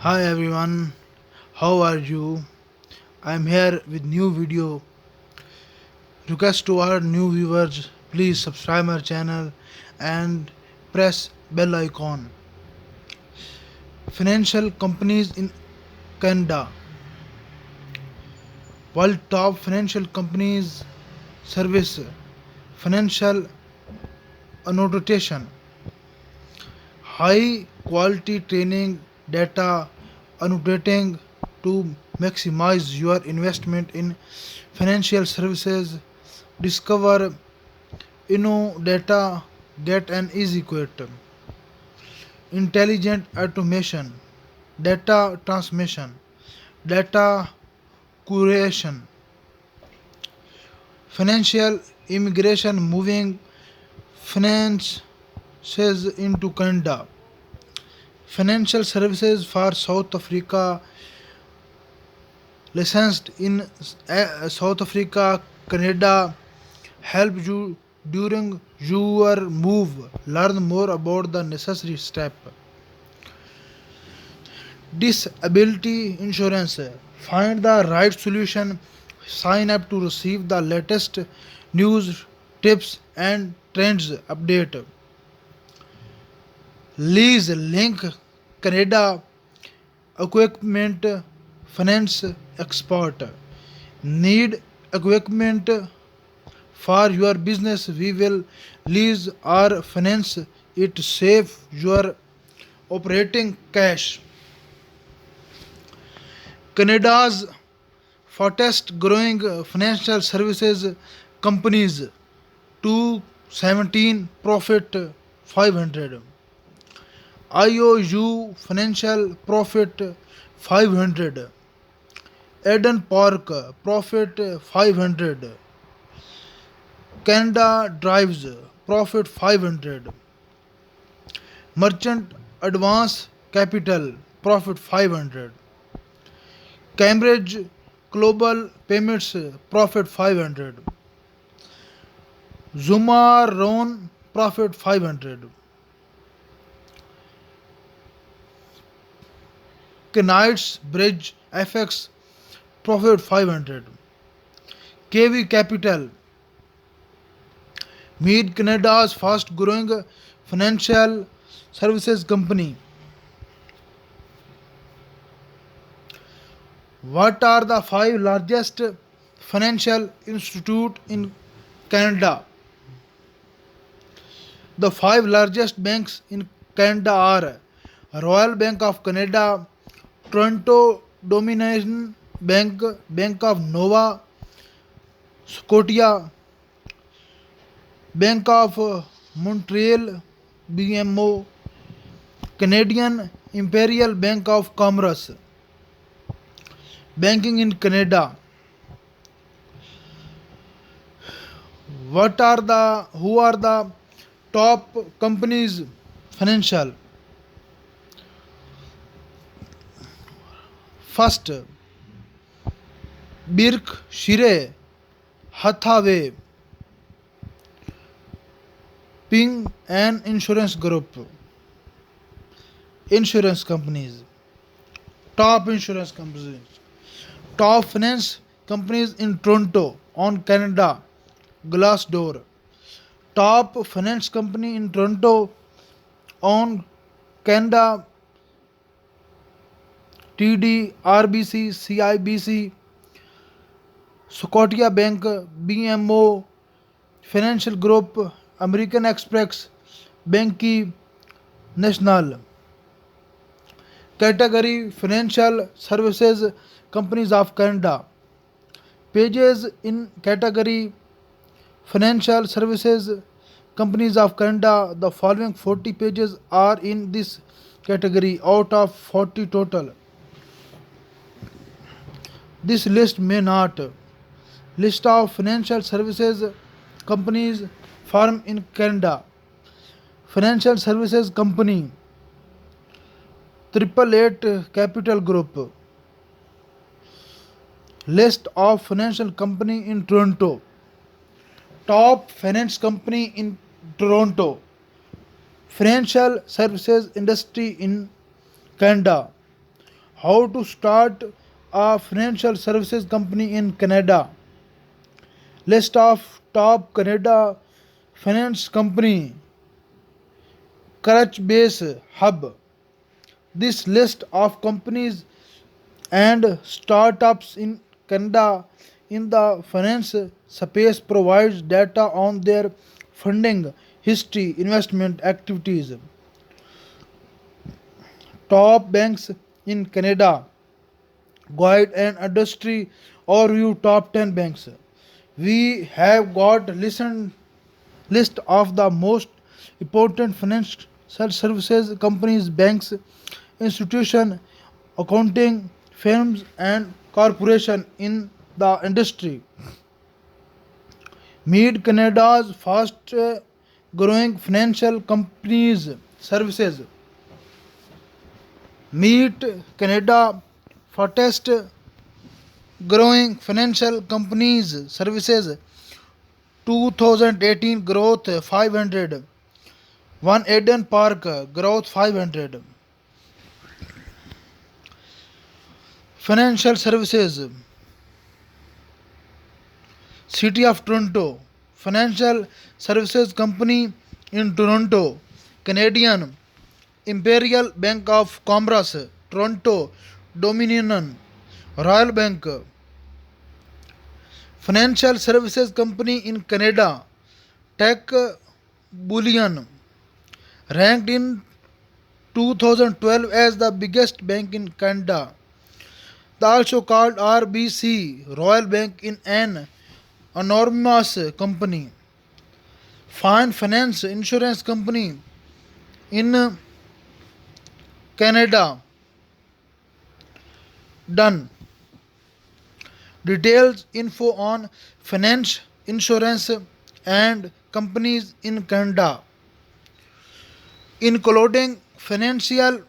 Hi everyone, how are you? I'm here with new video. Request to our new viewers, please subscribe our channel and press bell icon. Financial companies in Canada. World top financial companies service financial annotation, high quality training data annotating to maximize your investment in financial services. Discover data, get an easy quote. Intelligent automation, data transmission, data curation, financial immigration moving finances into Canada, financial services for South Africa, licensed in South Africa, Canada, help you during your move. Learn more about the necessary step. Disability insurance. Find the right solution. Sign up to receive the latest news, tips, and trends update. Lease link Canada equipment finance expert. Need equipment for your business? We will lease or finance it. Save your operating cash. Canada's fastest growing financial services companies 217 profit 500. IOU financial profit 500. Eden Park profit 500. Canada Drives profit 500. Merchant Advance Capital profit 500. Cambridge Global Payments profit 500. Zuma Ron profit 500. Knights Bridge FX profit 500. KV Capital meet Canada's fast growing financial services company. What are the five largest financial institutes in Canada? The five largest banks in Canada are Royal Bank of Canada, Toronto Dominion Bank, Bank of Nova Scotia, Bank of Montreal, BMO, Canadian Imperial Bank of Commerce. Banking in Canada. Who are the top companies financial? First, Berkshire Hathaway, Ping and Insurance Group. Insurance companies. Top insurance companies. Top finance companies in Toronto on Canada. Glassdoor. Top finance company in Toronto on Canada. TD, RBC, CIBC, Scotia Bank, BMO, Financial Group, American Express, Banki National. Category Financial Services Companies of Canada. Pages in category Financial Services Companies of Canada. The following 40 pages are in this category out of 40 total. This list may not. List of financial services companies firm in Canada. Financial services company 888 Capital Group. List of financial company in Toronto. Top finance company in Toronto. Financial services industry in Canada. How to start a financial services company in Canada. List of top Canada finance company. Crunchbase Hub. This list of companies and startups in Canada in the finance space provides data on their funding history, investment activities. Top banks in Canada guide and industry overview. Top 10 banks. We have got list of the most important financial services companies, banks, institution, accounting firms and corporation in the industry. Meet Canada's fast growing financial companies services. Meet Canada fastest growing financial companies services. 2018 growth 500. One Eden Park growth 500. Financial services. City of Toronto. Financial services company in Toronto. Canadian Imperial Bank of Commerce. Toronto. Dominion. Royal Bank. Financial services company in Canada. Tech Bullion. Ranked in 2012 as the biggest bank in Canada. They also called RBC Royal Bank in an enormous company. Fine Finance Insurance Company in Canada. Done. Details info on finance insurance and companies in Canada, including financial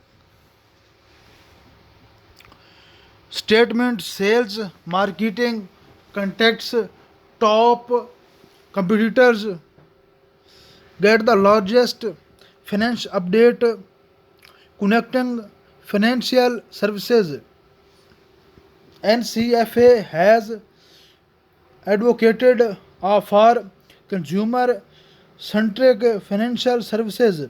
statement, sales, marketing, contacts, top competitors. Get the largest finance update connecting financial services. NCFA has advocated for consumer centric financial services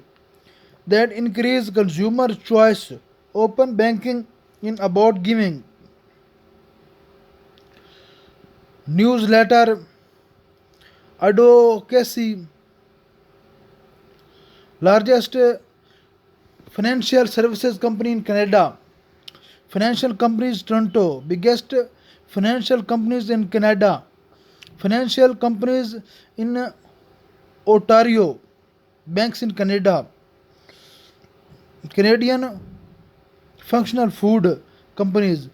that increase consumer choice, open banking in about giving, newsletter, advocacy, largest financial services company in Canada. Financial companies Toronto, biggest financial companies in Canada. Financial companies in Ontario, banks in Canada. Canadian functional food companies,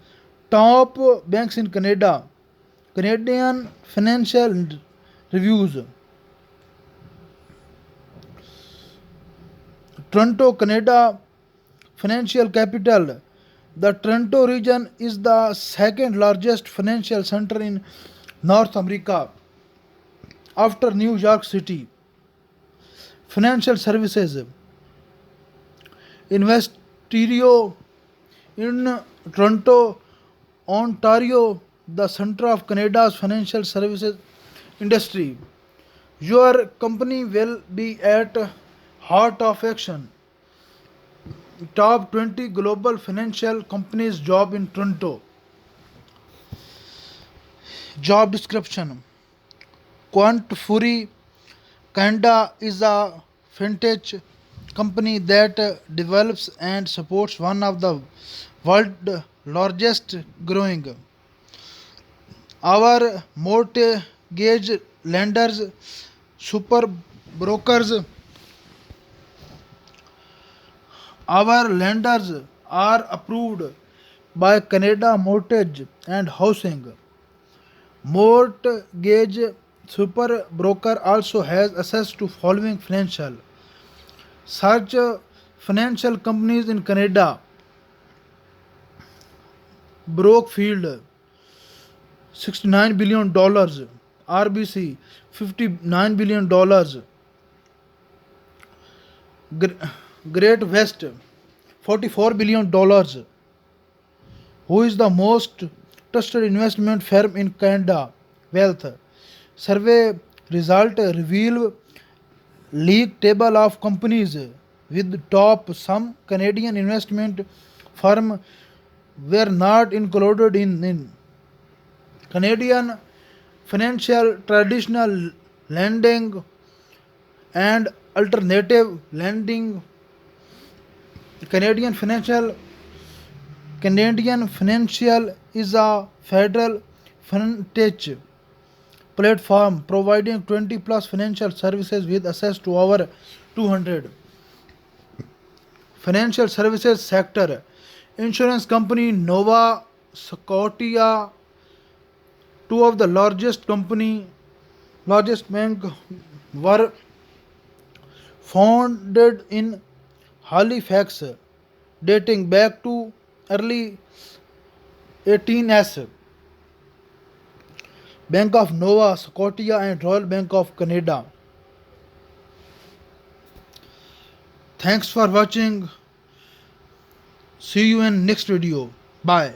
top banks in Canada. Canadian financial reviews. Toronto, Canada financial capital. The Toronto region is the second largest financial center in North America after New York City. Financial services. Investirio in Toronto, Ontario, the center of Canada's financial services industry. Your company will be at heart of action. Top 20 global financial companies job in Toronto. Job description. Quant Fury Canada is a fintech company that develops and supports one of the world's largest growing. Our mortgage lenders, super brokers, our lenders are approved by Canada Mortgage and Housing. Mortgage super broker also has access to following financial. Such financial companies in Canada: Brookfield, $69 billion, RBC, $59 billion, Great West, $44 billion, Who is the most trusted investment firm in Canada? Wealth. Survey result reveal league table of companies with top. Some Canadian investment firm were not included in Canadian financial traditional lending and alternative lending. Canadian financial Canadian Financial is a federal fintech platform providing 20 plus financial services with access to over 200 financial services sector. Insurance company Nova Scotia, two of the largest bank were founded in Halifax, dating back to early 18s. Bank of Nova Scotia and Royal Bank of Canada. Thanks for watching. See you in next video. Bye.